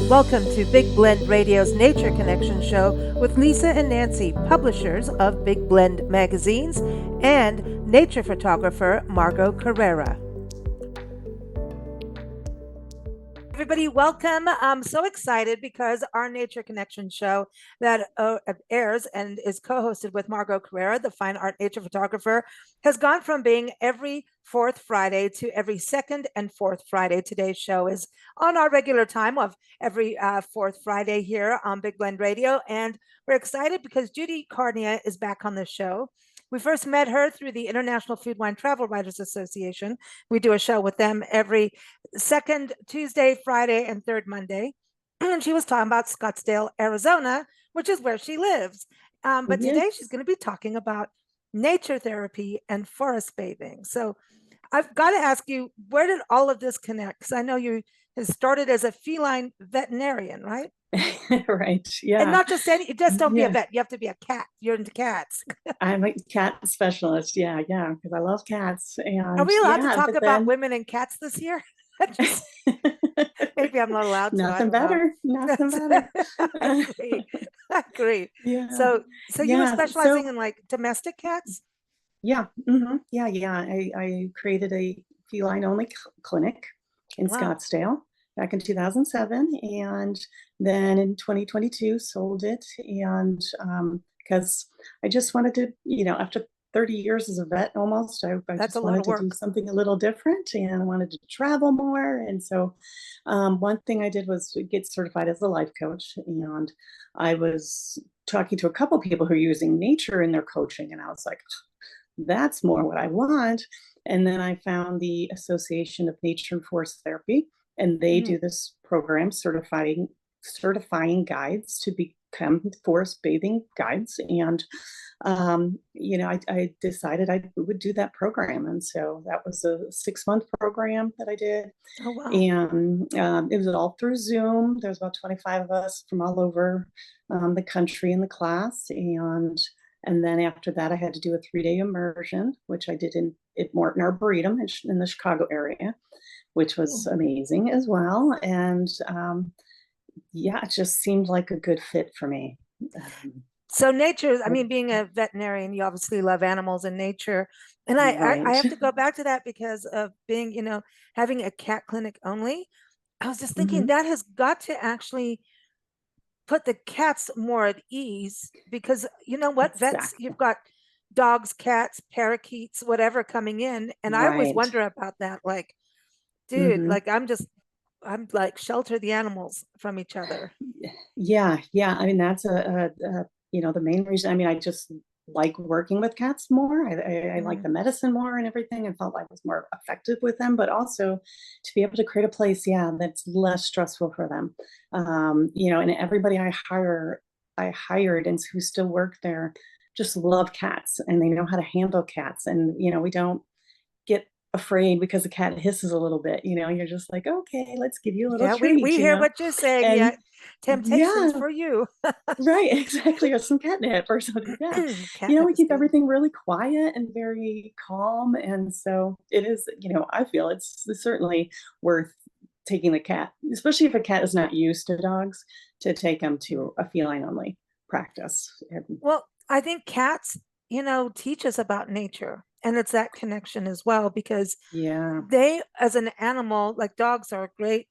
Welcome to Big Blend Radio's Nature Connection show with Lisa and Nancy, publishers of Big Blend magazines, and nature photographer Margot Carrera. Everybody, welcome. I'm so excited because our Nature Connection show that airs and is co-hosted with Margot Carrera, the fine art nature photographer, has gone from being every fourth Friday to every second and fourth Friday. Today's show is on our regular time of every fourth Friday here on Big Blend Radio. And we're excited because Judy Karnia is back on the show. We first met her through the International Food, Wine, Travel Writers Association. We do a show with them every second Tuesday, Friday, and third Monday. And she was talking about Scottsdale, Arizona, which is where she lives. But today she's going to be talking about nature therapy and forest bathing. So I've got to ask you, where did all of this connect? Because I know you started as a feline veterinarian, right? Right. Yeah. And not just don't be a vet. You have to be a cat. You're into cats. I'm a cat specialist. Yeah. Because I love cats. And are we allowed to talk about women and cats this year? Maybe I'm not allowed to. Nothing better. Nothing better. I agree. Yeah. So you were specializing in like domestic cats? Yeah. Yeah. I created a feline only clinic in Scottsdale back in 2007, and then in 2022 sold it. And because I just wanted to, after 30 years as a vet almost, I just wanted to do something a little different, and I wanted to travel more. And so one thing I did was get certified as a life coach, and I was talking to a couple people who are using nature in their coaching, and I was like, that's more what I want. And then I found the Association of Nature and Forest Therapy, and they do this program certifying guides to become forest bathing guides. And I decided I would do that program, and so that was a 6-month program that I did. Oh, wow. And it was all through Zoom. There's about 25 of us from all over the country in the class, and then after that I had to do a 3-day immersion, which I did at Morton Arboretum in the Chicago area, which was amazing as well. And it just seemed like a good fit for me. So nature, I mean, being a veterinarian, you obviously love animals and nature. And I have to go back to that because of being, having a cat clinic only. I was just thinking that has got to actually put the cats more at ease, because you know what, vets, you've got dogs, cats, parakeets, whatever coming in. And I always wonder about that. Like, dude, like I'm like shelter the animals from each other. Yeah. I mean, that's the main reason. I mean, I just like working with cats more. I like the medicine more and everything, and felt like I was more effective with them, but also to be able to create a place, that's less stressful for them. And everybody I hired and who still work there just love cats, and they know how to handle cats. And, we don't get afraid because the cat hisses a little bit, you're just like, okay, let's give you a little treat. We hear what you're saying. And, temptations for you. Right, exactly. Or some catnip or something. Yeah. We keep everything really quiet and very calm. And so it is, I feel it's certainly worth taking the cat, especially if a cat is not used to dogs, to take them to a feline only practice. Well, I think cats, teach us about nature. And it's that connection as well, because they, as an animal, like dogs are great.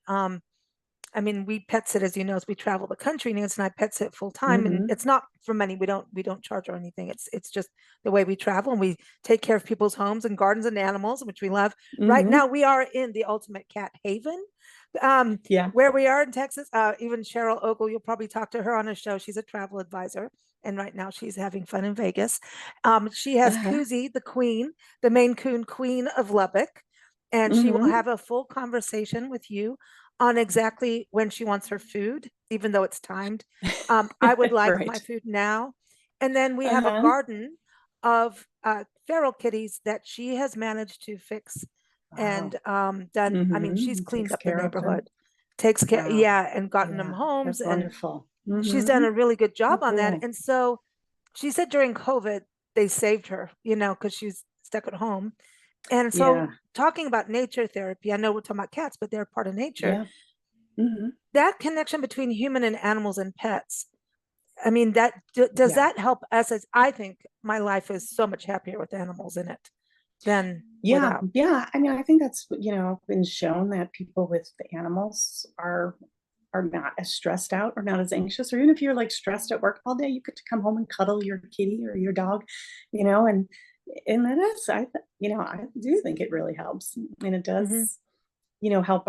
I mean, we pet sit, as you know, as we travel the country. Nancy and I pet sit full time, and it's not for money. We don't charge or anything. It's just the way we travel, and we take care of people's homes and gardens and animals, which we love. Right now, we are in the ultimate cat haven, where we are in Texas. Even Cheryl Ogle, you'll probably talk to her on a show. She's a travel advisor, and right now she's having fun in Vegas. She has Koozie, the Maine Coon queen of Lubbock, and she will have a full conversation with you on exactly when she wants her food, even though it's timed. I would like my food now. And then we have a garden of feral kitties that she has managed to fix and done. I mean, she's cleaned up the neighborhood, takes care, and gotten them homes. That's wonderful. She's done a really good job on that. And so she said during COVID, they saved her, because she's stuck at home. And so talking about nature therapy, I know we're talking about cats, but they're part of nature. that connection between human and animals and pets, I mean, does that help us? As I think my life is so much happier with animals in it than without. Yeah. I mean, I think that's, been shown that people with the animals are not as stressed out or not as anxious, or even if you're like stressed at work all day, you get to come home and cuddle your kitty or your dog, and that is, I do think it really helps, and it does, help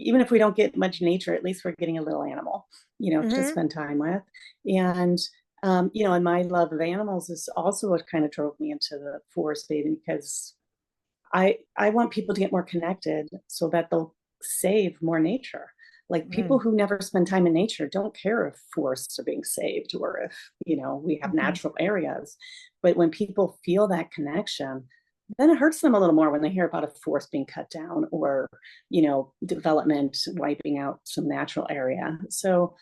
even if we don't get much nature, at least we're getting a little animal, to spend time with. And, and my love of animals is also what kind of drove me into the forest bathing, because I want people to get more connected so that they'll save more nature. Like people who never spend time in nature don't care if forests are being saved or if, we have natural areas. But when people feel that connection, then it hurts them a little more when they hear about a forest being cut down or, development wiping out some natural area. So,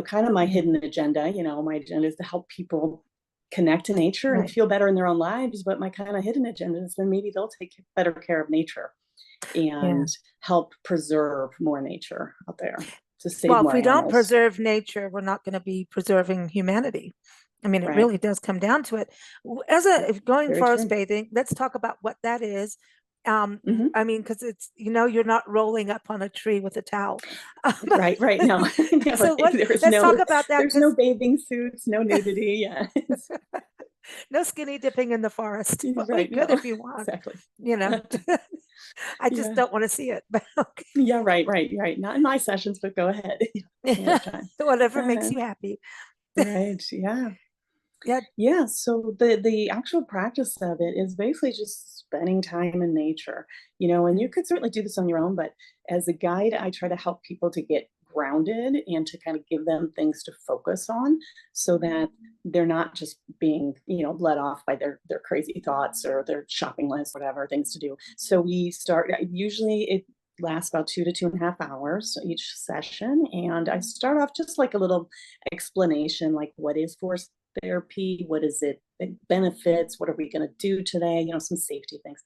kind of my hidden agenda, my agenda is to help people connect to nature and feel better in their own lives. But my kind of hidden agenda is then maybe they'll take better care of nature and help preserve more nature out there to save more if we animals. don't preserve nature, we're not going to be preserving humanity. I mean, it really does come down to it. As going forest bathing, let's talk about what that is. I mean, because it's, you're not rolling up on a tree with a towel. Right. No. So let's talk about that. There's no bathing suits, no nudity. Yeah. No skinny dipping in the forest. Right. Good if you want. Exactly. I just don't want to see it. But okay. Yeah. Right. Not in my sessions, but go ahead. Whatever makes you happy. Right. Yeah. So the actual practice of it is basically just spending time in nature, and you could certainly do this on your own, but as a guide, I try to help people to get grounded and to kind of give them things to focus on so that they're not just being, led off by their crazy thoughts or their shopping list, whatever things to do. So usually it lasts about 2 to 2.5 hours each session. And I start off just like a little explanation, like what is forest therapy, what is it benefits, what are we going to do today, some safety things.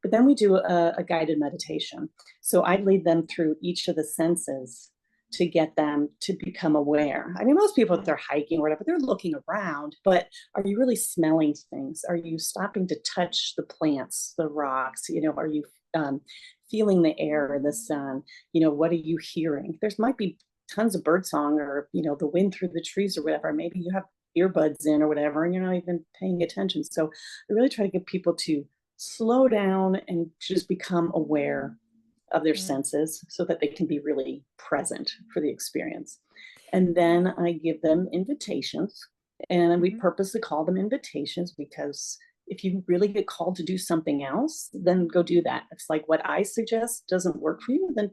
But then we do a guided meditation. So I lead them through each of the senses to get them to become aware. I mean, most people, if they're hiking or whatever, they're looking around, but are you really smelling things? Are you stopping to touch the plants, the rocks? Are you feeling the air, the sun? What are you hearing? There's might be tons of birdsong or, the wind through the trees or whatever. Maybe you have earbuds in or whatever, and you're not even paying attention. So I really try to get people to slow down and just become aware of their senses so that they can be really present for the experience. And then I give them invitations, and we purposely call them invitations because if you really get called to do something else, then go do that. It's like what I suggest doesn't work for you, then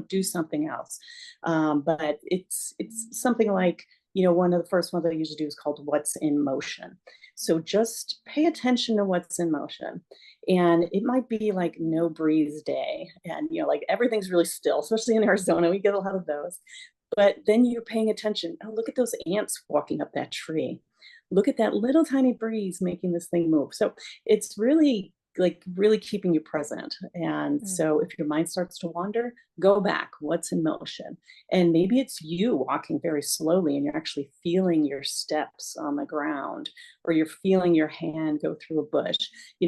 do something else. But it's something like, one of the first ones I usually do is called What's in Motion. So just pay attention to what's in motion. And it might be like no breeze day. And, like everything's really still, especially in Arizona, we get a lot of those. But then you're paying attention. Oh, look at those ants walking up that tree. Look at that little tiny breeze making this thing move. So it's really keeping you present. And so if your mind starts to wander, go back. What's in motion? And maybe it's you walking very slowly and you're actually feeling your steps on the ground, or you're feeling your hand go through a bush,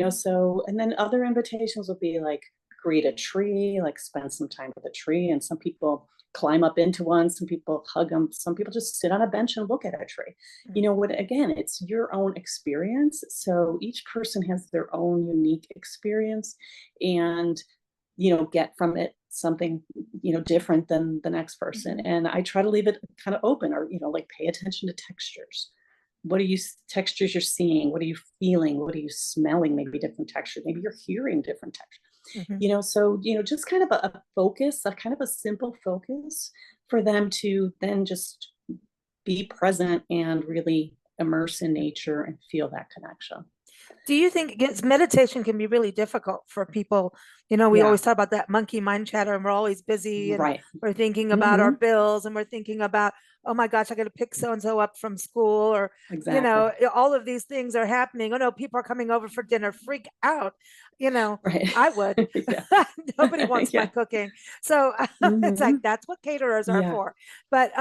so, and then other invitations will be like greet a tree, like spend some time with a tree. And some people climb up into one, some people hug them, some people just sit on a bench and look at a tree. Again, it's your own experience. So each person has their own unique experience and, get from it something, different than the next person. And I try to leave it kind of open, or, like pay attention to textures. What are textures you're seeing? What are you feeling? What are you smelling? Maybe different texture. Maybe you're hearing different texture. So, just kind of a focus, a kind of a simple focus for them to then just be present and really immerse in nature and feel that connection. Do you think meditation can be really difficult for people? We always talk about that monkey mind chatter, and we're always busy, and we're thinking about our bills, and we're thinking about, oh my gosh, I got to pick so-and-so up from school, or, all of these things are happening. Oh no, people are coming over for dinner, freak out. Right. I would. Yeah. Nobody wants my Yeah. cooking. So it's like, Hmm. that's what caterers are Yeah. for. But,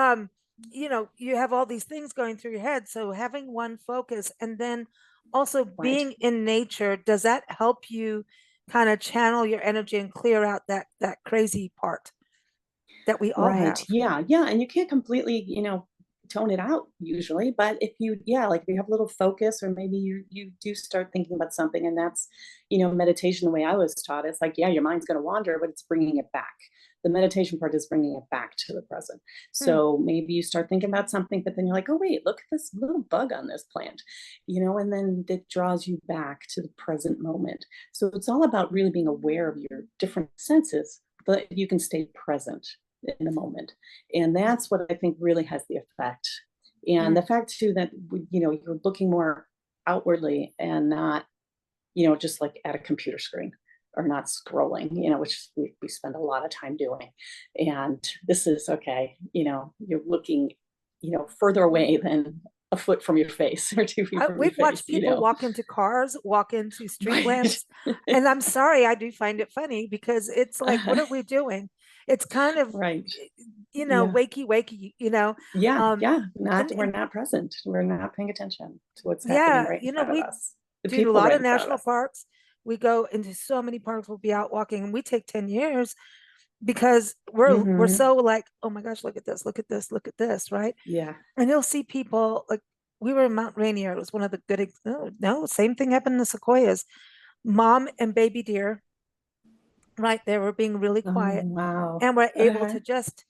you have all these things going through your head. So having one focus and then also Right. being in nature, does that help you kind of channel your energy and clear out that crazy part that we all Right. have? Yeah. Yeah. And you can't completely, tone it out usually, but if you, yeah, like if you have a little focus, or maybe you do start thinking about something, and that's, meditation, the way I was taught, it's like, yeah, your mind's going to wander, but it's bringing it back. The meditation part is bringing it back to the present. Hmm. So maybe you start thinking about something, but then you're like, oh, wait, look at this little bug on this plant, and then it draws you back to the present moment. So it's all about really being aware of your different senses, but you can stay present in the moment. And that's what I think really has the effect. And Hmm. the fact too that you're looking more outwardly, and not, just like at a computer screen, or not scrolling, which we spend a lot of time doing. And this is okay, you're looking, further away than a foot from your face or 2 feet from your We've face, watched people walk into cars, walk into street Right. lamps, and I'm sorry, I do find it funny because it's like, what Uh-huh. are we doing? It's kind of, Right. Yeah. wakey, wakey. Yeah, Um, yeah, we're and not present. We're not paying attention to what's happening yeah, right in front of we us, the do a people lot right of in front of national us. parks. We go into so many parks. We'll be out walking, and we take 10 years because we're Mhm. so like, oh my gosh, look at this, look at this, look at this, right? Yeah. And you'll see people like, we were in Mount Rainier. It was one of the good. No, same thing happened in the Sequoias. Mom and baby deer, right? They were being really Oh, quiet, wow. and we're able Uh-huh. to just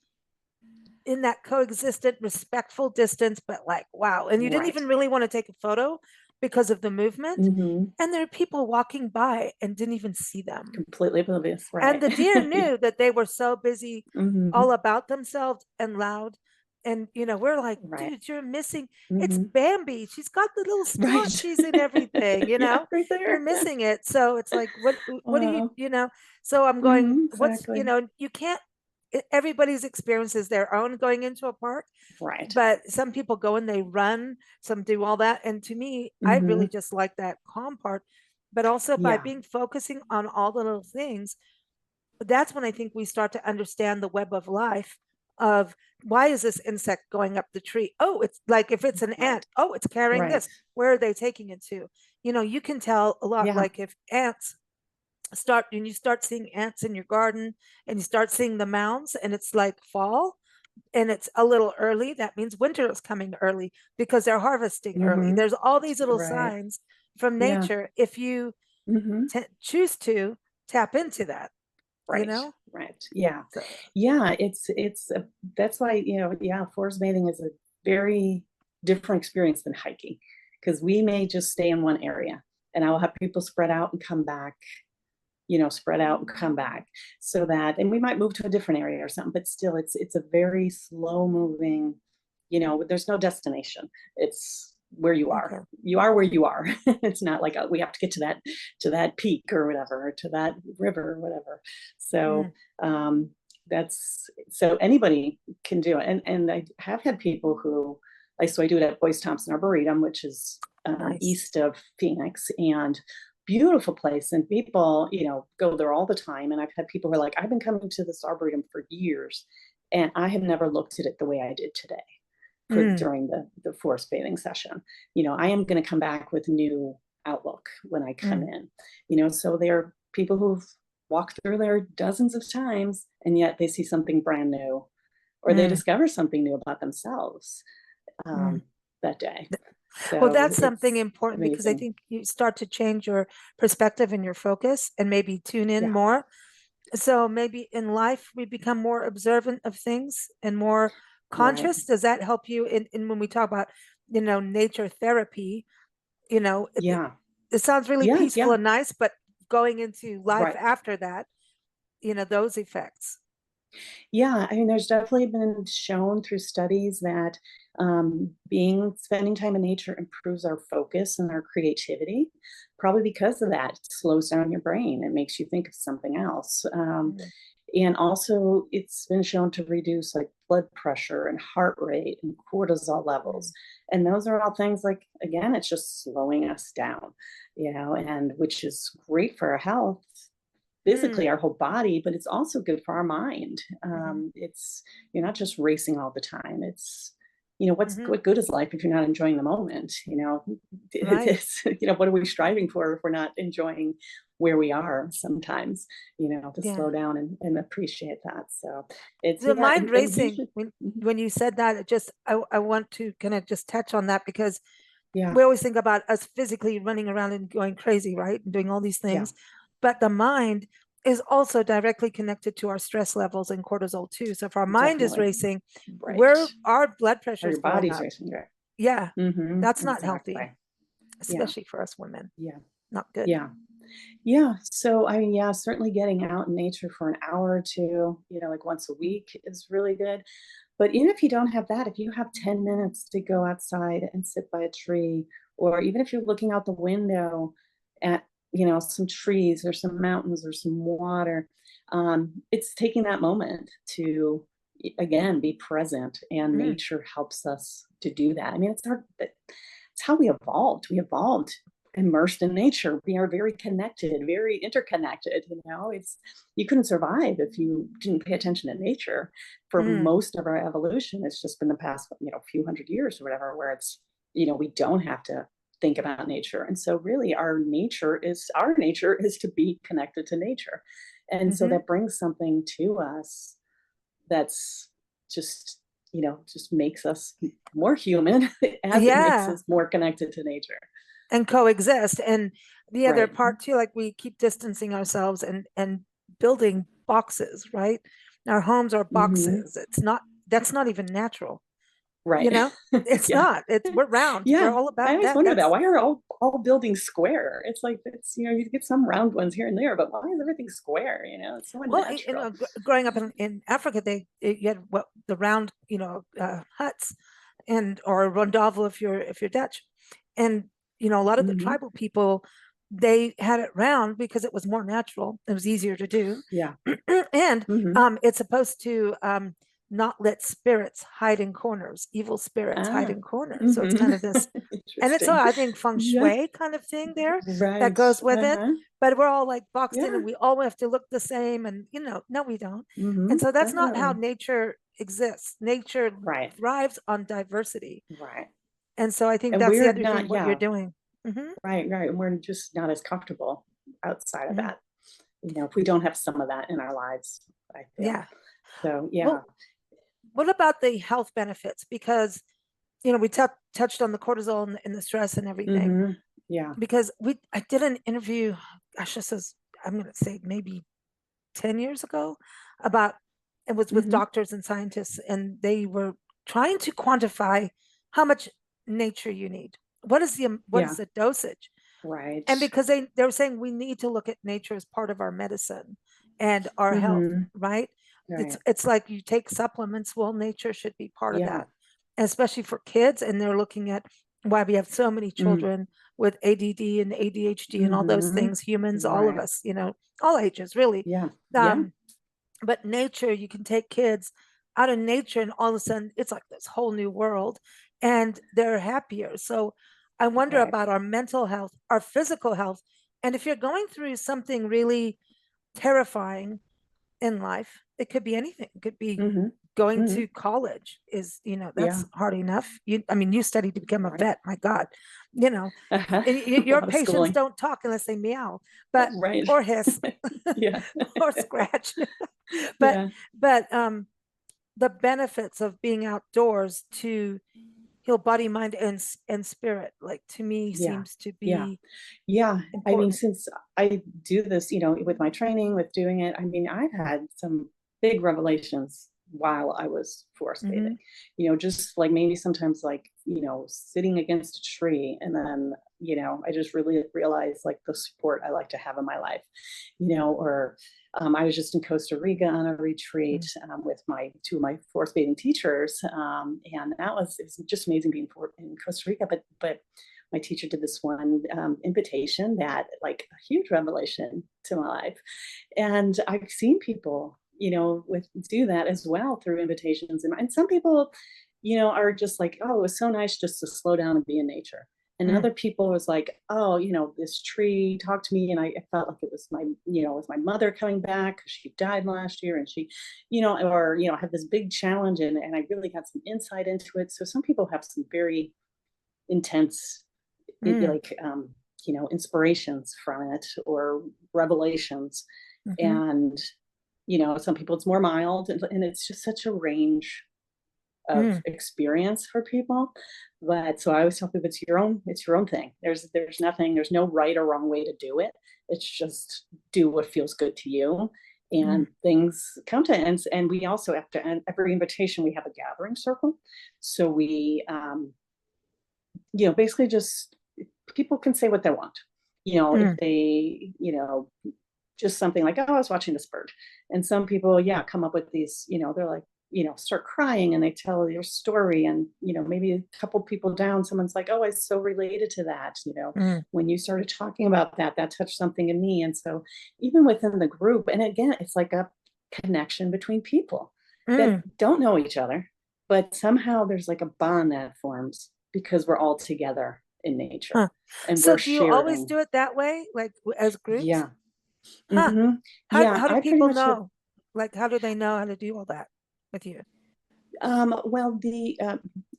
in that coexistent, respectful distance, but like, wow. And you didn't Right. even really want to take a photo because of the movement. Mhm. And there are people walking by and didn't even see them. Completely oblivious, And right. the deer knew that they were so busy all Mhm. about themselves and loud. And, we're like, Right. dude, you're missing. It's Mhm. Bambi. She's got the little Right. splotches and everything, Yeah, right you're there. missing it. So it's like, what do Wow. so I'm going, Mhm, what's, exactly. you can't, everybody's experience is their own going into a park, Right. but some people go and they run, some do all that. And to me, I really Mhm. just like that calm part, but also by Yeah. being focusing on all the little things, that's when I think we start to understand the web of life of why is this insect going up the tree? Oh, it's like if it's an ant, Right. oh, it's carrying Right. this. Where are they taking it to? You can tell a lot. Yeah. Like if ants start, and you start seeing ants in your garden and you start seeing the mounds and it's like fall and it's a little early, that means winter is coming early because they're harvesting early. Mhm. There's all these little Right. signs from Yeah. nature if you Mhm. choose to tap into that, you Right, know? right. Yeah. So, Yeah, that's why, yeah, forest bathing is a very different experience than hiking, because we may just stay in one area, and I will have people spread out and come back, spread out and come back, so that, and we might move to a different area or something, but still it's a very slow moving, there's no destination. It's where you are. okay. You are where you are. It's not like, we have to get to that peak or whatever, or to that river or whatever. Mm, So that's, so anybody can do it. And I have had people who, so I do it at Boyce Thompson Arboretum, which is nice. east of Phoenix, and beautiful place. And people, go there all the time. And I've had people who are like, I've been coming to this arboretum for years, and I have never looked at it the way I did today for Mm, during the forest bathing session. I am going to come back with new outlook when I come mm, in. So there are people who've walked through there dozens of times, and yet they see something brand new, or they mm, discover something new about themselves mm. that day. Well, So that's something it's important because I amazing. think you start to change your perspective and your focus and maybe tune in Yeah. more. So maybe in life we become more observant of things and more Right. conscious. Does that help you in when we talk about, nature therapy, you know, it, it Yeah. it sounds really Yeah. peaceful Yeah. and nice, but going into life Right. after that, those effects. Yeah, I mean, there's definitely been shown through studies that spending time in nature improves our focus and our creativity, probably because of that. It slows down your brain. It makes you think of something else. Mm, And also it's been shown to reduce like blood pressure and heart rate and cortisol levels. And those are all things like, again, it's just slowing us down, and which is great for our health, physically, Mm. our whole body, but it's also good for our mind. Hmm. It's You're not just racing all the time. It's Hmm. what good is life if you're not enjoying the moment? Right. It's, what are we striving for if we're not enjoying where we are sometimes? To Yeah. slow down and appreciate that. So it's The yeah, mind and racing, usually, mhm, when you said that, I want to kind of just touch on that because yeah, we always think about us physically running around and going crazy, right? And doing all these yeah, things. But the mind is also directly connected to our stress levels and cortisol too. So if our mind is definitely, racing, right. our blood Or pressure is your going body's up. racing, right? Yeah, that's not healthy, Exactly. Yeah, especially for us women. yeah, Not good. yeah. Yeah. So, I mean, yeah, certainly getting out in nature for an hour or two, like once a week is really good. But even if you don't have that, if you have 10 minutes to go outside and sit by a tree, or even if you're looking out the window at, some trees or some mountains or some water, it's taking that moment to, again, be present. And Mm, nature helps us to do that. I mean, it's how we evolved. We evolved immersed in nature. We are very connected, very interconnected. It's You couldn't survive if you didn't pay attention to nature. For mm, most of our evolution, it's just been the past, few hundred years or whatever, where it's, we don't have to think about nature. And so really our nature is to be connected to nature. And so hmm. that brings something to us that's just, just makes us more human as it makes Yeah, us more connected to nature. and coexist. And the other Right. part too, like we keep distancing ourselves and building boxes, right? Our homes are Hmm. boxes. It's not, that's not even natural, Right. you know? It's Yeah. not. It's we're round. We're Yeah. all I about always that. wonder that. That's Why are all buildings square? It's like you get some round ones here and there, but why is everything square? It's so well, unnatural. growing up in Africa, you had what the round, huts, and or a rondavel if you're Dutch, and a lot of the Hmm. tribal people, they had it round because it was more natural. It was easier to do, Yeah. and Hmm. it's supposed to not let spirits hide in corners, evil spirits hide Ah. in corners. So it's Hmm. kind of this, and it's all, Interesting. I think, feng Yeah. shui kind of thing there that Right. goes with it. Uh-huh. But we're all like boxed in, Yeah. and we all have to look the same, and no, we don't. Hmm. And so that's not how Definitely. nature exists. Nature Right. thrives on diversity, Right. and so I think And that's the we're other thing not, what you're yeah, doing. Hmm. right, right. And we're just not as comfortable outside of Hmm. that, if we don't have some of that in our lives, I feel. Yeah. So, yeah. Well, what about the health benefits? Because we touched on the cortisol and the stress and everything. Hmm. Yeah. Because I did an interview, gosh, this is, I'm going to say maybe 10 years ago, about, it was with Hmm. doctors and scientists, and they were trying to quantify how much nature you need. What is Yeah. the dosage? Right. And because they were saying we need to look at nature as part of our medicine and our health, Hmm. right? It's Right. it's like you take supplements. Well, nature should be part of Yeah. that, especially for kids. And they're looking at why we have so many Mm. children with ADD and ADHD and all those Hmm. things. Humans, all of Right. us, all ages, really. Yeah. Yeah. Um, but nature, you can take kids out of nature, and all of a sudden, it's like this whole new world, and they're happier. So I wonder Right. about our mental health, our physical health. And if you're going through something really terrifying in life, it could be anything. It could be Hmm. going Hmm. to college is, Yeah. that's hard enough. I mean, you studied to become a Right. vet, my God, you know, Uh-huh. and A your lot of patients schooling. don't talk unless they meow, but, Right. or hiss, Yeah. or scratch. but, Yeah. but the benefits of being outdoors to heal body, mind, and spirit, like to me, Yeah. seems to Yeah. be Yeah. I mean, important. since I do this, with my training, with doing it, I mean, I've had some big revelations while I was forest bathing. Hmm. Just like maybe sometimes like, sitting against a tree and then, I just really realized like the support I like to have in my life, or I was just in Costa Rica on a retreat with my two of my forest bathing teachers, and it's just amazing being in Costa Rica. But my teacher did this one invitation that like a huge revelation to my life. And I've seen people do that as well through invitations. And some people, are just like, oh, it was so nice just to slow down and be in nature. And Mm. other people was like, oh, this tree talked to me, and I felt like it was my mother coming back because she died last year, and she, or had this big challenge, and I really got some insight into it. So some people have some very intense, Mm. like, inspirations from it or revelations, Mm-hmm. and some people it's more mild, and it's just such a range of Mm. experience for people. But so I always tell people it's your own thing. There's nothing, there's no right or wrong way to do it. It's just do what feels good to you. Mm. And things come to ends. And we also, after every invitation, we have a gathering circle. So we basically just people can say what they want. If Mm. they, just something like, oh, I was watching this bird. And some people, yeah, come up with these, they're like, start crying, and they tell your story. And, maybe a couple people down, someone's like, oh, I so related to that. Mm. When you started talking about that, that touched something in me. And so even within the group, and again, it's like a connection between people that Mm. don't know each other, but somehow there's like a bond that forms because we're all together in nature Huh. and So we're do you always sharing. do it that way, like as groups? Yeah. Huh. How Yeah, how do I pretty people much have. know? Like, how do they know how to do all that with you? Well,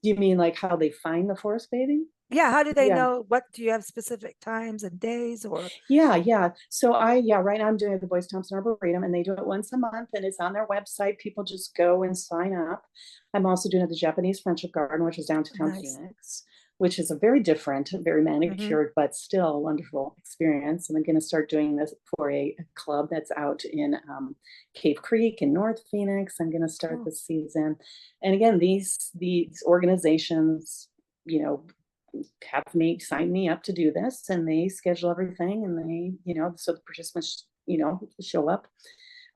you mean like how they find the forest bathing? Yeah, how do they Yeah. know? What do you have specific times and days or? Yeah. So right now I'm doing the Boys Thompson Arboretum, and they do it once a month, and it's on their website. People just go and sign up. I'm also doing it at the Japanese Friendship Garden, which is downtown Nice. Phoenix, which is a very different, very Mm-hmm. manicured, but still a wonderful experience. And I'm going to start doing this for a club that's out in Cave Creek in North Phoenix. I'm going to start Oh, this season. And again, these organizations, you know, have me sign me up to do this, and they schedule everything, and they, so the participants, show up.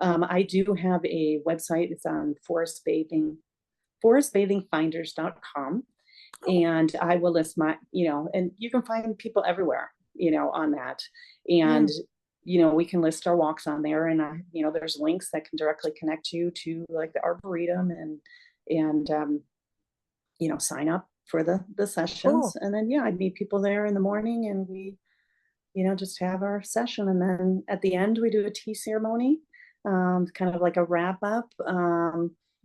I do have a website. It's on forestbathingfinders.com, oh, and I will list my, and you can find people everywhere, on that. And, mm, we can list our walks on there, and, there's links that can directly connect you to like the Arboretum, and sign up for the sessions. cool. And then, yeah, I'd meet people there in the morning, and we, just have our session. And then at the end, we do a tea ceremony, kind of like a wrap up.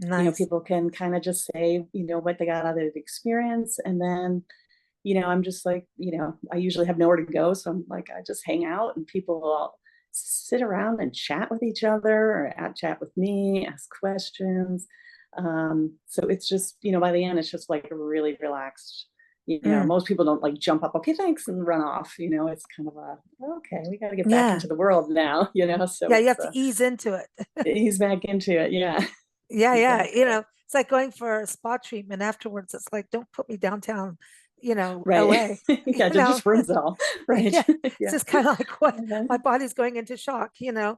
Nice. People can kind of just say, what they got out of the experience. And then, I'm just like, I usually have nowhere to go. So I'm like, I just hang out, and people will sit around and chat with each other, or chat with me, ask questions. So it's just, by the end, it's just like a really relaxed, Mm, most people don't like jump up, okay, thanks, and run off. It's kind of okay, we got to get back yeah. into the world now, so Yeah, you it's, have to ease into it. ease back into it. Yeah, Yeah, yeah. exactly. It's like going for a spa treatment afterwards. It's like, don't put me downtown, Right. LA, you Yeah, know? just rinse all. Right. Yeah. It's Yeah. just kind of like what Uh-huh. my body's going into shock. Yeah,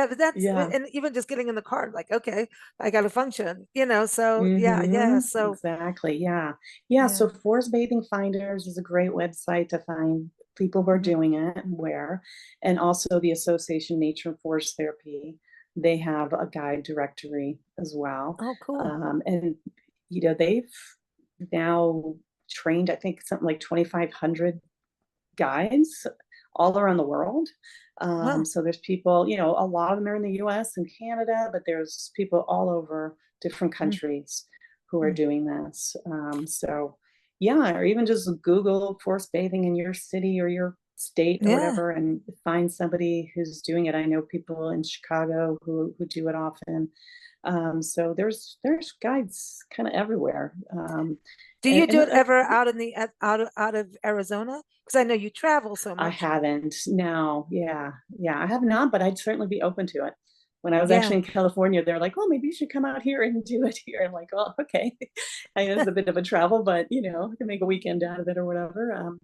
but that's, Yeah. and even just getting in the car, like, okay, I got to function. So yeah, yeah. Mm-hmm. So Exactly. Yeah. Yeah. yeah. So Forest Bathing Finders is a great website to find people who are Mhm. doing it and where. And also the Association Nature and Forest Therapy. They have a guide directory as well. Oh, cool. And they've now trained, I think, something like 2,500 guides all around the world. Wow. So there's people, a lot of them are in the US and Canada, but there's people all over different Mm, countries who are mm. doing this. So yeah, or even just Google forest bathing in your city or your state or Yeah. whatever, and find somebody who's doing it. I know people in Chicago who do it often. So there's guides kind of everywhere. Do And, you do and it ever out in the out of Arizona? Because I know you travel so I much. haven't. No. Yeah. Yeah. I have not, but I'd certainly be open to it. When I was Yeah. actually in California, they're like, "Oh, maybe you should come out here and do it here." I'm like, "Oh, okay." I know it's a bit of a travel, but I can make a weekend out of it or whatever.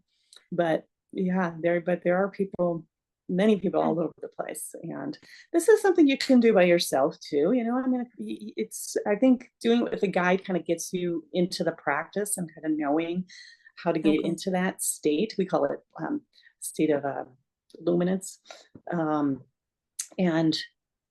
But yeah, there are people, many people Mm, all over the place, and this is something you can do by yourself too. I mean, it's I think doing it with a guide kind of gets you into the practice and kind of knowing how to get okay. into that state. We call it state of luminance, um, and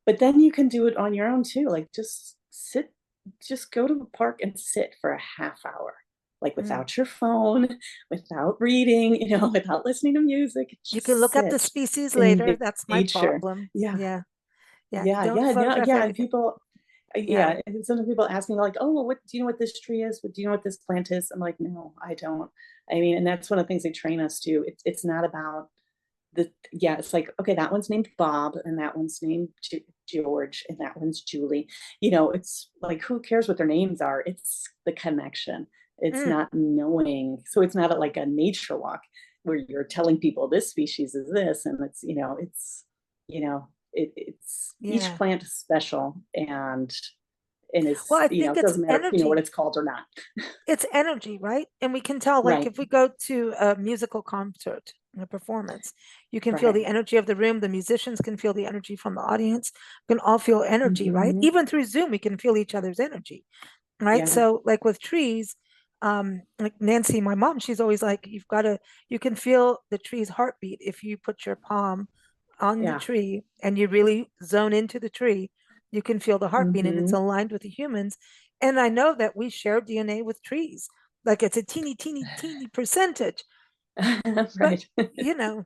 but then you can do it on your own too. Like just go to the park and sit for a half hour, like Mm. without your phone, without reading, without listening to music. You can Just look up the sit species in later. That's my nature. problem. Yeah, Yeah. Yeah. yeah, Don't yeah, yeah, photograph yeah. And everything. people, Yeah. yeah, and some people ask me like, "Oh, well, what do you know what this tree is? What do you know what this plant is?" I'm like, "No, I don't." I mean, and that's one of the things they train us to. It's not about yeah, it's like, okay, that one's named Bob, and that one's named George, and that one's Julie. It's like, who cares what their names are? It's the connection. It's Mm. not knowing. So it's not like a nature walk where you're telling people this species is this, and it's each Yeah. plant is special, and Well, it's, I think it it's doesn't matter if you know what energy. it's called or not. It's energy, right? And we can tell, like, Right, if we go to a musical concert, a performance, you can feel right. the energy of the room. The musicians can feel the energy from the audience. We can all feel energy, right? Hmm. Even through Zoom, we can feel each other's energy, right? Yeah, So, like with trees, like Nancy, my mom, she's always like, you can feel the tree's heartbeat if you put your palm on the yeah. tree and you really zone into the tree. You can feel the heartbeat and it's Hmm. aligned with the humans. And I know that we share DNA with trees. Like it's a teeny, teeny, teeny percentage. But, Right. you know,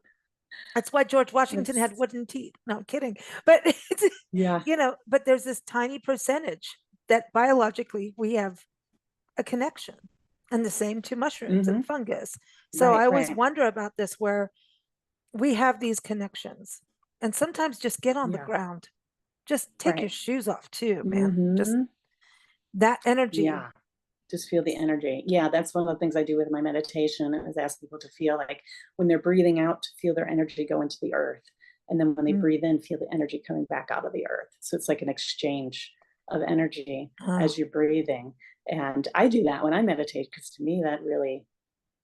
that's why George Washington had That's wooden teeth. No, I'm kidding. But, it's, yeah. but there's this tiny percentage that biologically we have a connection. And the same to mushrooms Hmm. and fungus. So Right, I always right. wonder about this where we have these connections. And sometimes just get on the Yeah, ground. Just take your right. shoes off too, man. Just Hmm. that energy. Yeah. Just feel the energy. Yeah, that's one of the things I do with my meditation is ask people to feel like when they're breathing out, to feel their energy go into the earth. And then when they Mm. breathe in, feel the energy coming back out of the earth. So it's like an exchange of energy Oh. as you're breathing. And I do that when I meditate because to me that really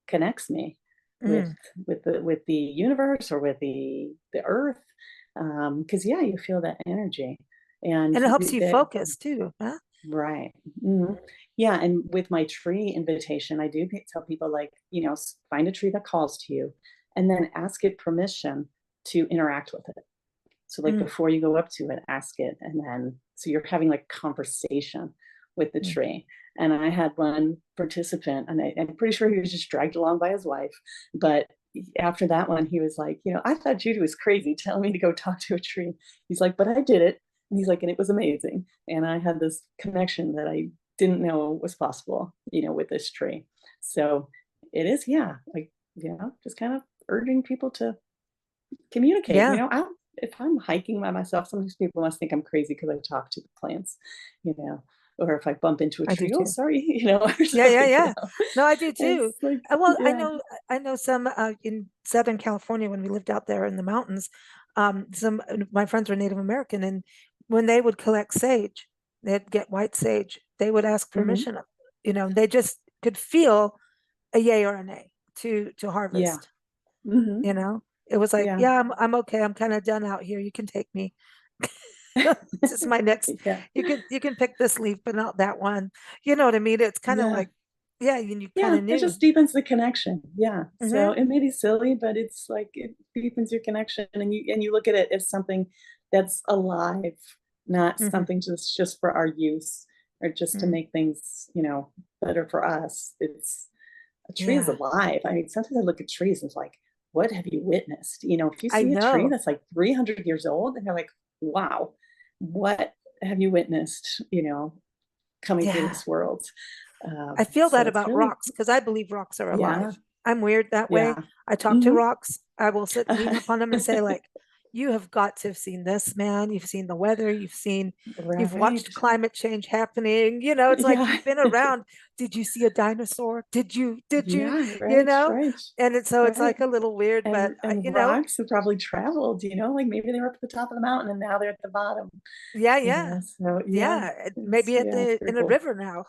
connects me with Mm. with the universe or with the earth. Because yeah, you feel that energy. And And it helps you that focus too, huh? right. Mhm. Yeah, and with my tree invitation, I do tell people like, find a tree that calls to you and then ask it permission to interact with it. So like Mm. before you go up to it, ask it and then so you're having like conversation with the Mm. tree. And I had one participant and I'm pretty sure he was just dragged along by his wife, but after that one, he was like, I thought Judy was crazy telling me to go talk to a tree. He's like, but I did it. And he's like, and it was amazing. And I had this connection that I didn't know was possible, with this tree. So it is, yeah, like, just kind of urging people to communicate. Yeah, If I'm hiking by myself, sometimes people must think I'm crazy because I talk to the plants, or if I bump into a I do tree, oh, too. sorry, or Yeah, yeah, something, yeah. No, I do too. It's like, Well, yeah. I know some in Southern California when we lived out there in the mountains. Some my friends were Native American, and when they would collect sage, they'd get white sage. They would ask Hmm. permission. They just could feel a yay or a nay to Yeah. harvest. Hmm. It was like, Yeah. yeah, I'm okay. I'm kind of done out here. You can take me. This is my next. Yeah. You can pick this leaf, but not that one. You know what I mean? It's kind of Yeah. like, yeah, and you kind Yeah. of It knew. just deepens the connection. Yeah. So Hmm. it may be silly, but it's like it deepens your connection and you look at it as something that's alive, not Hmm. something just for our use or just to Hmm. make things, better for us. It's a tree is Yeah, alive. I mean, sometimes I look at trees and it's like, what have you witnessed? If you I see a tree know. that's like 300 years old and you're like, wow, what have you witnessed, coming through Yeah, this world? I feel So that it's about really, rocks because I believe rocks are yeah, alive. I'm weird that way. yeah. I talk to Hmm. rocks. I will sit and lean upon them and say, like, you have got to have seen this, man. You've seen the weather. You've Right. watched climate change happening. It's like Yeah. you've been around. Did you see a dinosaur? Did you, Yeah, you right, know? right, And so it's right. like a little weird, but And rocks have probably traveled, like maybe they were up at the top of the mountain and now they're at the bottom, yeah, yeah. so yeah, Yeah, it's maybe at yeah, it's the pretty in a cool. river now,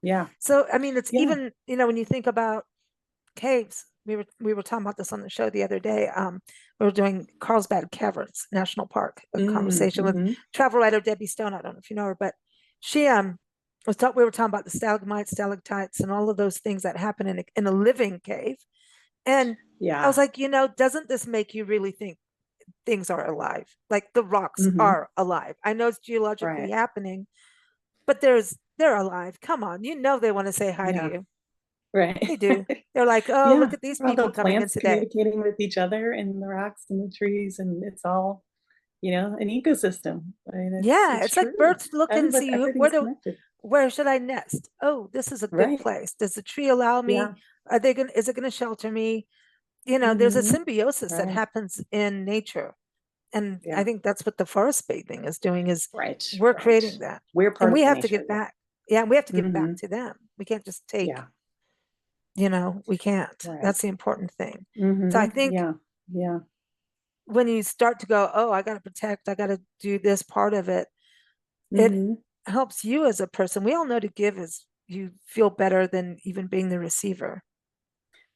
Yeah, So I mean, it's yeah. even, when you think about caves. We were talking about this on the show the other day. We were doing Carlsbad Caverns National Park, a Mm, conversation with mhm. travel writer Debbie Stone. I don't know if you know her, but she we were talking about the stalagmites, stalactites, and all of those things that happen in a living cave. And I Yeah. was like, doesn't this make you really think? things are alive, like the rocks Mm-hmm. are alive. I know it's geologically Right. happening, but they're alive. Come on, they want to say hi to Yeah. you. Right. They do. They're like, oh, Yeah. look at these All the people coming in plants today. communicating with each other and the rocks and the trees, and it's all, an ecosystem. I mean, Yeah, it's it's like true. birds look and see Everything's connected. where should I nest? Oh, this is a good Right. place. Does the tree allow me? Yeah. Is it gonna shelter me? There's a Mm-hmm. symbiosis that Right. happens in nature. And I Yeah. think that's what the forest bathing is doing, is Right. we're Right. creating that. We're And part we of have to nature. give Yeah. back. Yeah, we have to give Mm-hmm. back to them. We can't just take, Yeah. we can't. Right. That's the important thing. So I Mm-hmm. think Yeah. Yeah. when you start to go, oh, I got to protect, I got to do this part of it, it Mm-hmm. helps you as a person. We all know to give is you feel better than even being the receiver.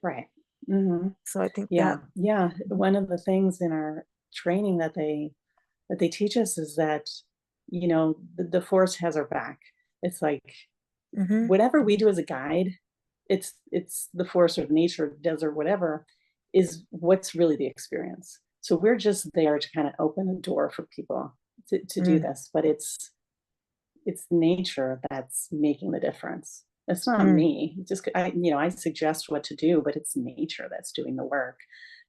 Right. Mm-hmm. So I think Yeah. that, Yeah. One of the things in our training that they teach us is that, the forest has our back. It's like hmm whatever we do as a guide, it's the forest or nature, desert, whatever, is what's really the experience. So we're just there to kind of open the door for people to do mm, this, but it's nature that's making the difference. It's not mm, me. Just I suggest what to do, but it's nature that's doing the work.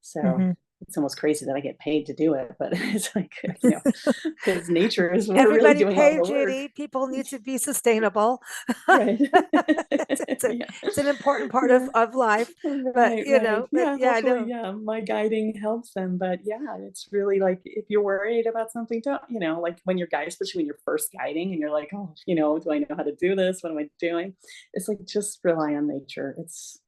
So hmm it's almost crazy that I get paid to do it, but it's like, because nature is we're really Everybody doing all pay the work. Judy. People need to be sustainable. Right. it's a Yeah. it's an important part Yeah. of life. But Right, right. but Yeah, yeah, I hopefully, know. yeah, my guiding helps them. But yeah, it's really like if you're worried about something, don't, like when you're guiding, especially when you're first guiding and you're like, oh, do I know how to do this? What am I doing? It's like just rely on nature. It's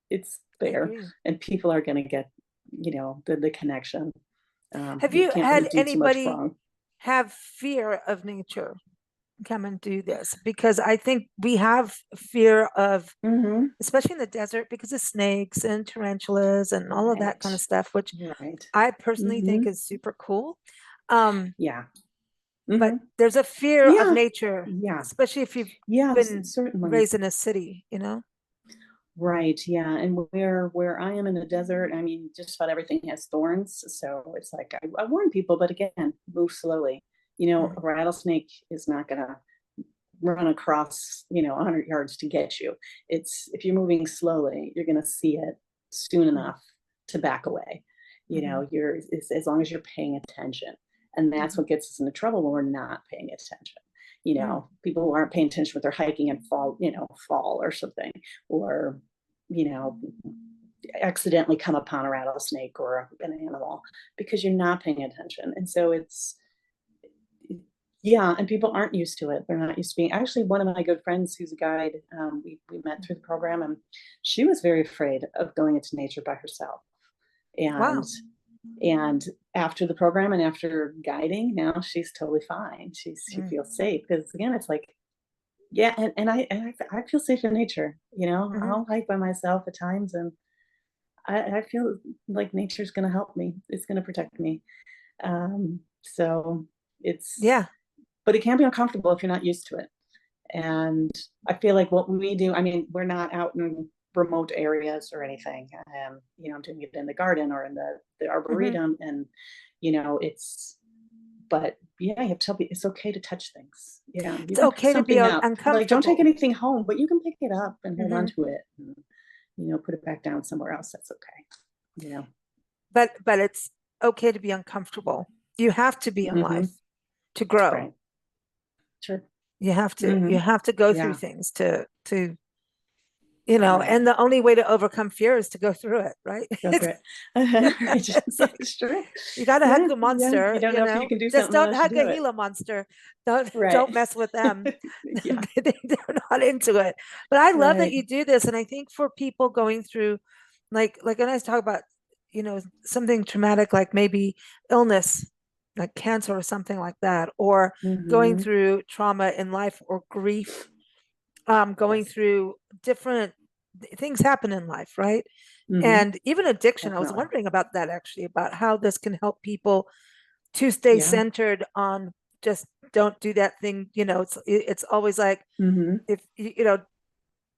it's I there, agree. and people are gonna get, the connection. Have You you can't really had do too much anybody wrong. have fear of nature come and do this? Because I think we have fear of, Hmm. especially in the desert, because of snakes and tarantulas and all of that Right. kind of stuff, which Right. I personally Hmm. think is super cool. Um, Yeah. but Hmm. there's a fear of Yeah. nature, Yeah. especially if you've Yes, been certainly. raised in a city. Right, yeah, and where I am in the desert, I mean, just about everything has thorns, so it's like I warn people, but again, move slowly. Mm, A rattlesnake is not gonna run across, 100 yards to get you. It's if you're moving slowly, you're gonna see it soon mm, enough to back away. mhm, As long as you're paying attention, and that's mhm, what gets us into trouble when we're not paying attention. mm, People who aren't paying attention when they're hiking and fall or something, or you know, accidentally come upon a rattlesnake or an animal because you're not paying attention. And so yeah, and people aren't used to it. They're not used to being, actually, one of my good friends who's a guide, we met through the program, and she was very afraid of going into nature by herself. And, wow. and after the program and after guiding, now she's totally fine. She Mm, feels safe because again, it's like, yeah, and I feel safe in nature. mhm. I'll hike by myself at times, and I feel like nature's going to help me. It's going to protect me. So it's, Yeah. but it can be uncomfortable if you're not used to it. And I feel like what we do, I mean, we're not out in remote areas or anything. I'm doing it in the garden or in the Mhm. arboretum, and it's, but yeah, you have to tell people it's okay to touch things. Yeah, you It's can pick okay to be something up. Like, don't take uncomfortable. anything home, but you can pick it up and hold on Mhm. to it, and put it back down somewhere else. That's okay. But it's okay to be uncomfortable. You have to be in Hmm. life to grow. Right. Sure. You have to. Hmm. You have to go through Yeah. things to Right. and the only way to overcome fear is to go through it, right? Go through it. Right. It's like It's true. you got to hug Yeah. the Yeah. You monster, don't know if you can do just something don't unless you hug a do it. Gila monster. Don't Right. mess with them. Yeah. They're not into it. But I love that Right. you do this, and I think for people going through, like when I talk about, something traumatic, like maybe illness, like cancer or something like that, or going Hmm. through trauma in life or grief, going Yes. through different things happen in life, right? Hmm. And even addiction. I was Definitely. wondering about that actually, about how this can help people to stay Yeah. centered on just don't do that thing. It's always like Hmm. if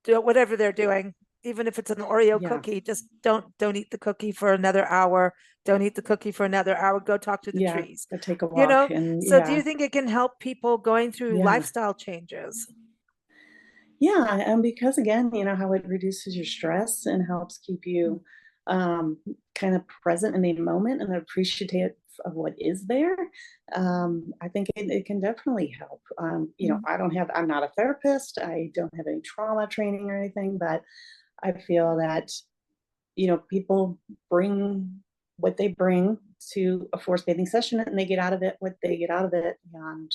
do whatever they're doing, even if it's an Oreo Yeah. cookie, just don't eat the cookie for another hour. Don't eat the cookie for another hour. Go talk to the Yeah. trees. Go take a You walk know, and so do you yeah. think it can help people going through Yeah. lifestyle changes? Yeah, and because again, you know, how it reduces your stress and helps keep you kind of present in the moment and appreciative of what is there. I think it can definitely help. You know, Mhm. I'm not a therapist. I don't have any trauma training or anything, but I feel that, you know, people bring what they bring to a forest bathing session and they get out of it what they get out of it. And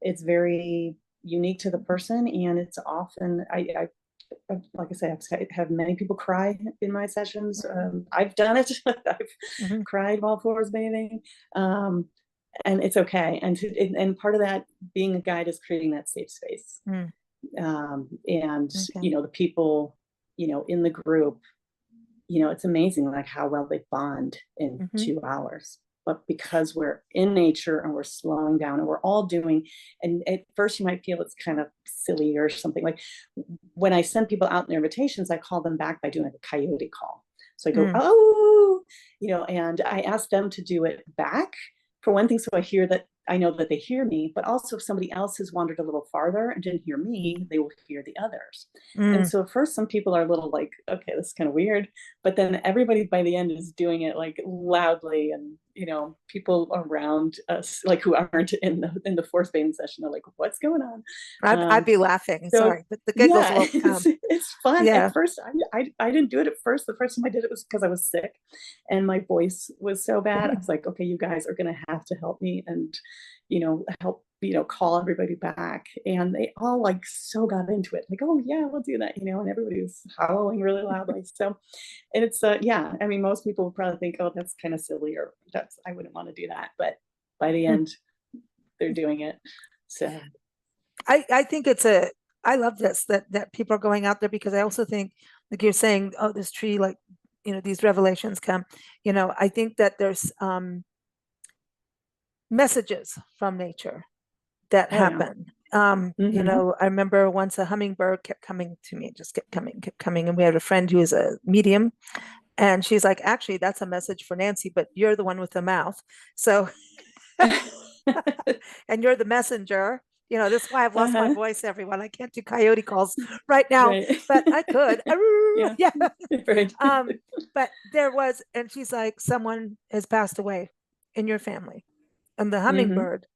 it's very unique to the person. And it's often, like I said, I've had many people cry in my sessions. I've done it. I've Mhm. cried while forest bathing. Um, and it's okay. And part of that being a guide is creating that safe space. Mm. And, Okay. you know, the people, you know, in the group, you know, it's amazing like how well they bond in Mhm. 2 hours. But because we're in nature and we're slowing down and we're all doing, and at first you might feel it's kind of silly or something. Like when I send people out in their invitations, I call them back by doing a coyote call. So I go, Mm. oh, you know, and I ask them to do it back for one thing. So I know that they hear me, but also if somebody else has wandered a little farther and didn't hear me, they will hear the others. And Mm. so at first, some people are a little like, okay, this is kind of weird. But then everybody by the end is doing it like loudly. And, you know, people around us, like who aren't in the force bathing session are like, what's going on? I'd be laughing. So Sorry, but the giggles yeah, will come. it's fun. At Yeah. first, I didn't do it at first. The first time I did it was because I was sick and my voice was so bad. I was like, okay, you guys are gonna have to help me and, you know, help, you know, call everybody back. And they all like so got into it, like, oh yeah, we'll do that, you know, and everybody was howling really loudly. So and it's yeah, I mean, most people would probably think, oh, that's kind of silly, or that's I wouldn't want to do that. But by the Mm. end, they're doing it. So I think I love this that people are going out there, because I also think, like you're saying, oh, this tree, like, these revelations come. I think that there's messages from nature that oh yeah. happen. Mm-hmm. I remember once a hummingbird kept coming to me, just kept coming, and we had a friend who is a medium, and she's like, actually, that's a message for Nancy, but you're the one with the mouth. So, and you're the messenger. This is why I've lost my Uh-huh. voice, everyone. I can't do coyote calls right now, Right. but I could. Yeah. Yeah. Right. But there was, and she's like, someone has passed away in your family. And the Mm-hmm. hummingbird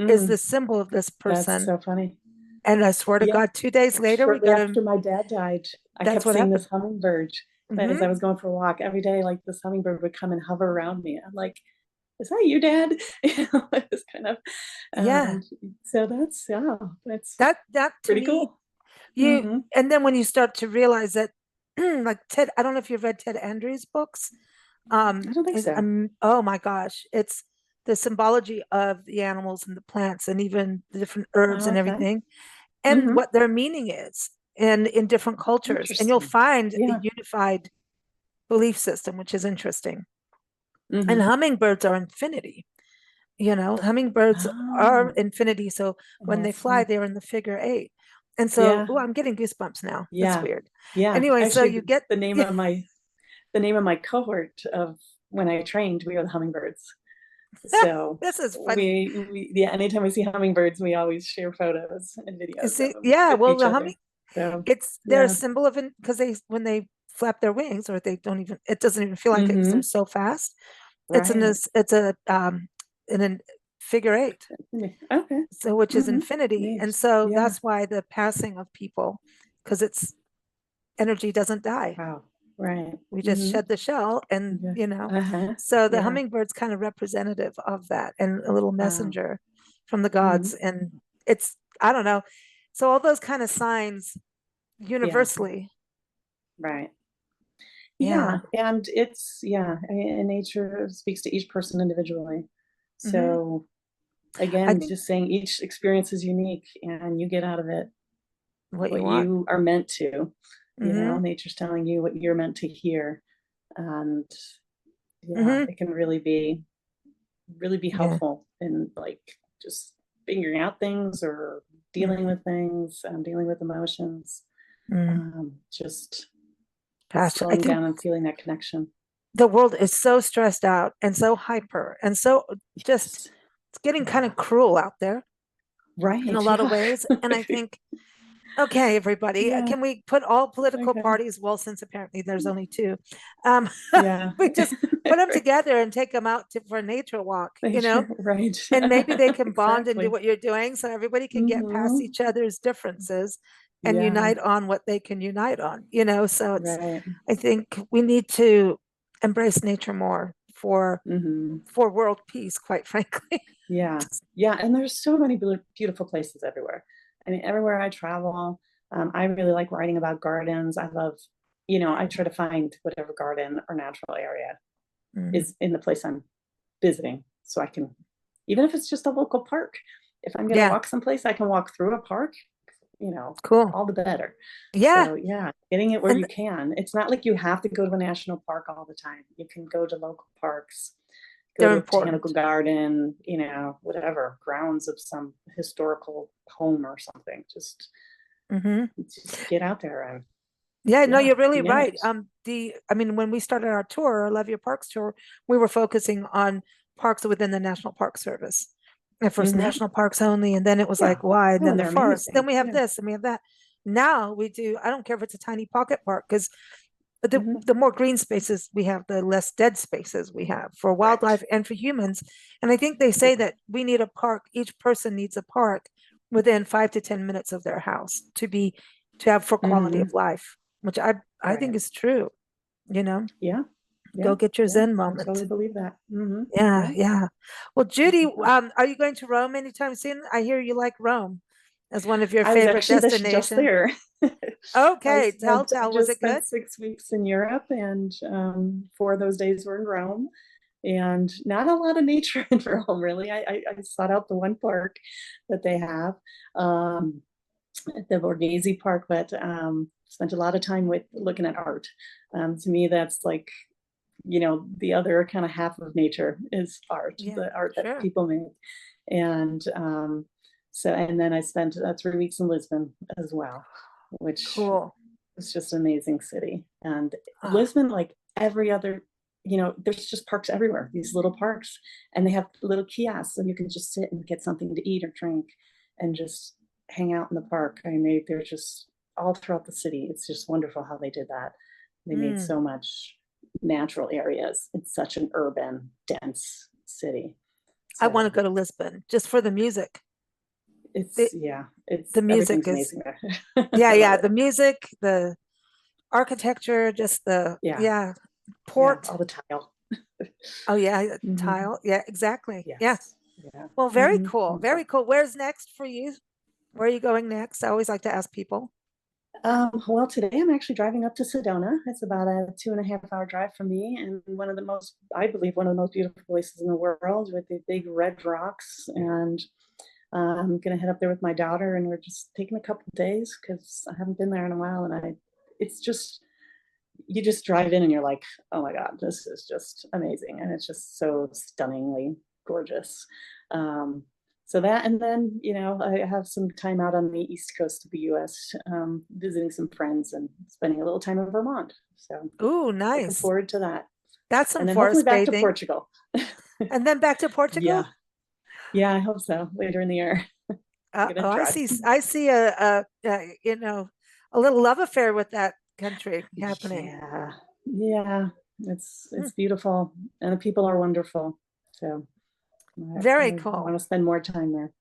is Mm. the symbol of this That's person. so funny. And I swear to Yeah. God, 2 days later, we Shortly got him. after my dad died, I That's kept what seeing this happened. hummingbird. As Hmm. I was going for a walk every day, like this hummingbird would come and hover around me. I'm like, is that you, Dad? It was kind of, Yeah. so that's That to pretty me, cool. Mm-hmm. and then when you start to realize that, like Ted, I don't know if you've read Ted Andrews' books. I don't think so. Oh my gosh, it's the symbology of the animals and the plants and even the different herbs Oh, and okay. everything, and Mm-hmm. what their meaning is in different cultures. And you'll Interesting. find a Yeah. unified belief system, which is interesting. And Mm-hmm. hummingbirds are infinity. Hummingbirds are Oh, infinity. So when they fly, awesome. they're in the figure eight. And so, Yeah. oh, I'm getting goosebumps now. That's Yeah. weird. Yeah. Anyway, so Actually, you get, the name of my cohort of when I trained, we were the hummingbirds. So this is funny. yeah, anytime we see hummingbirds, we always share photos and You videos of see, them yeah, with well, each the other. humming, So they're a yeah. symbol of, because when they flap their wings, or they don't even, it doesn't even feel like it because they're Mm-hmm. so fast. It's in Right. this, in a figure eight. Okay. So, which is Mm-hmm. infinity. And Neat. so Yeah. that's why the passing of people, because it's energy doesn't die. Wow. Right. We just Mm-hmm. shed the shell, and Yeah. Uh-huh. so the Yeah. hummingbird's kind of representative of that, and a little Wow. messenger from the Mm-hmm. gods. And it's, I don't know. So all those kind of signs Yeah. universally. Right. Yeah. Yeah. And and nature speaks to each person individually. Hmm. So I again, think just saying each experience is unique and you get out of it what you what want. you are meant to. Hmm. Nature's telling you what you're meant to hear. And yeah, Hmm. it can really be Yeah. helpful in like just figuring out things or dealing Hmm. with things, dealing with emotions. Mm. Just Gosh, I slowing think down and feeling that connection. the world is so stressed out and so hyper and so just Yes. it's getting kind Yeah. of cruel out there in a Right. lot of Yeah. ways. And I think, okay, everybody, Yeah. can we put all political Okay. parties, well, since apparently there's only two, Yeah. we just put them Right. together and take them out for a nature walk, Nature. Right. and maybe they can bond and do Exactly. what you're doing so everybody can get past Hmm. each other's differences and Yeah. unite on what they can unite on, so it's, Right. I think we need to embrace nature more Hmm. for world peace, quite frankly. Yeah. Yeah. And there's so many beautiful places everywhere. I mean, everywhere I travel, I really like writing about gardens. I love, I try to find whatever garden or natural area Mm, is in the place I'm visiting. So I can, even if it's just a local park, if I'm going to yeah, walk someplace, I can walk through a park, you know, cool. all the better. Yeah. So yeah, getting it where And you can. It's not like you have to go to a national park all the time. You can go to local parks, go they're to a botanical important. garden, whatever, grounds of some historical home or something. Hmm. Just get out there and Yeah, no, yeah, you're really right. connect. I mean, when we started our tour, our Love Your Parks tour, we were focusing on parks within the National Park Service. At first, Hmm. national parks only, and then it was Yeah. like, why? And Oh, then and the they're forest. Then amazing. we have Yeah. this and we have that. Now we do, I don't care if it's a tiny pocket park, because the Hmm. the more green spaces we have, the less dead spaces we have for Right. wildlife and for humans. And I think they say Yeah. that we need a park, each person needs a park within 5 to 10 minutes of their house to have for quality of Hmm. life, which I think Right. is true, you know. Yeah. Yeah. Go get your Yeah. Zen I moment. totally believe that. Hmm. Yeah, Yeah. yeah. Well, Judy, Yeah. are you going to Rome anytime soon? I hear you like Rome as one of your I was favorite actually just destinations. there. Okay, I tell, was just it good? spent 6 weeks in Europe, and 4 of those days were in Rome. And not a lot of nature in Rome, really. I sought out the one park that they have, um, the Borghese Park, but spent a lot of time with looking at art. To me, that's like, the other kind of half of nature is art, Yeah, the art that sure. people make. And and then I spent 3 weeks in Lisbon as well, which Cool. was just an amazing city. And Ah, Lisbon, like every other, there's just parks everywhere, these little parks, and they have little kiosks, so you can just sit and get something to eat or drink and just hang out in the park. I mean, they're just all throughout the city. It's just wonderful how they did that. They made mm. so much natural areas in such an urban, dense city. I want to So go to Lisbon just for the music. The, yeah, the it's music everything's is, amazing there. yeah, I love yeah. it. The music, the architecture, just Yeah, yeah, yeah, port. all the tile. Oh, yeah, Hmm. tile. Yeah, exactly. Yeah. Yes. Yeah. Well, very Hmm. cool. Very Wonderful. cool. Where's next for you? Where are you going next? I always like to ask people. Well, today I'm actually driving up to Sedona. It's about a 2.5 hour drive from me, and I believe, one of the most beautiful places in the world with the big red rocks. And I'm gonna head up there with my daughter, and we're just taking a couple of days because I haven't been there in a while, and it's just, you just drive in and you're like, oh my God, this is just amazing. And it's just so stunningly gorgeous. Um, so that, and then, I have some time out on the East Coast of the US, visiting some friends and spending a little time in Vermont. So Ooh, looking nice. forward to that. That's some And then hopefully forest back to bathing. Portugal. And then back to Yeah. Portugal? Yeah, I hope so. Later in the year. I'm gonna Oh, try. I see a little love affair with that country happening. Yeah. Yeah. Hmm. It's beautiful, and the people are wonderful. So Very I want cool. to spend more time there.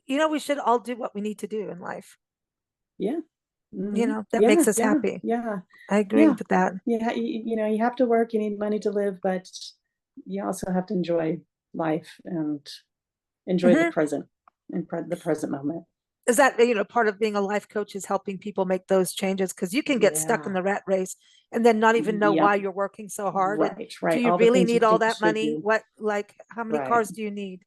We should all do what we need to do in life. Yeah. Hmm. That Yeah. makes us Yeah. happy. Yeah. I agree Yeah. with that. Yeah. You have to work, you need money to live, but you also have to enjoy life and enjoy the Hmm. present and the present moment. Is that, part of being a life coach is helping people make those changes? Because you can get stuck in Yeah. the rat race and then not even know why Yep. you're working so hard. And Right. do Right. you All the really things you need all think you that should money? do. How many Right. cars do you need?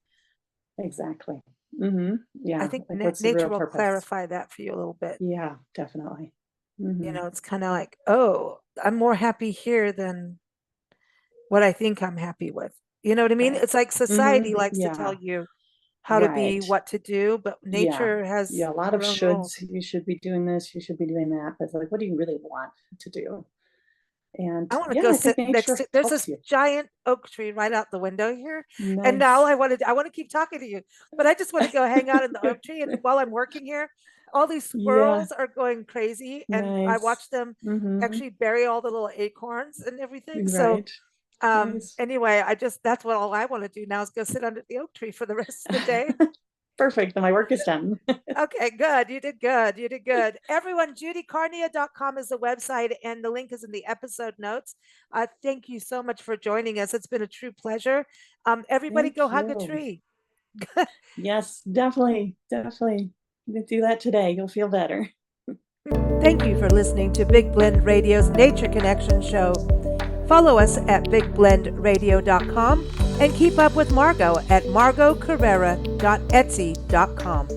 Exactly. I Yeah. think Like, what's the nature real will purpose? clarify that for you a little bit. Yeah, definitely. It's kind of like, oh, I'm more happy here than what I think I'm happy with. You know what I mean? Right. It's like society likes to tell Yeah. you how to be, Right. what to do, but Yeah. nature has Yeah. A lot of her own shoulds. rules. You should be doing this. You should be doing that. But it's like, what do you really want to do? And I want to yeah, go I think sit next nature to, there's helps this you. giant oak tree right out the window here. And now Nice. I want to keep talking to you, but I just want to go hang out in the oak tree. And while I'm working here, all these Yeah, squirrels are going crazy. And I nice. watch them Mm-hmm. actually bury all the little acorns and everything. So Right. Nice. anyway, that's what all I want to do now is go sit under the oak tree for the rest of the day. Perfect. Then my work is done. Okay, good. You did good. You did good. Everyone, judykarnia.com is the website, and the link is in the episode notes. Thank you so much for joining us. It's been a true pleasure. Everybody go Thank hug a you. tree. Yes, definitely. Definitely. Do that today. You'll feel better. Thank you for listening to Big Blend Radio's Nature Connection show. Follow us at bigblendradio.com and keep up with Margot at margotcarrera.etsy.com.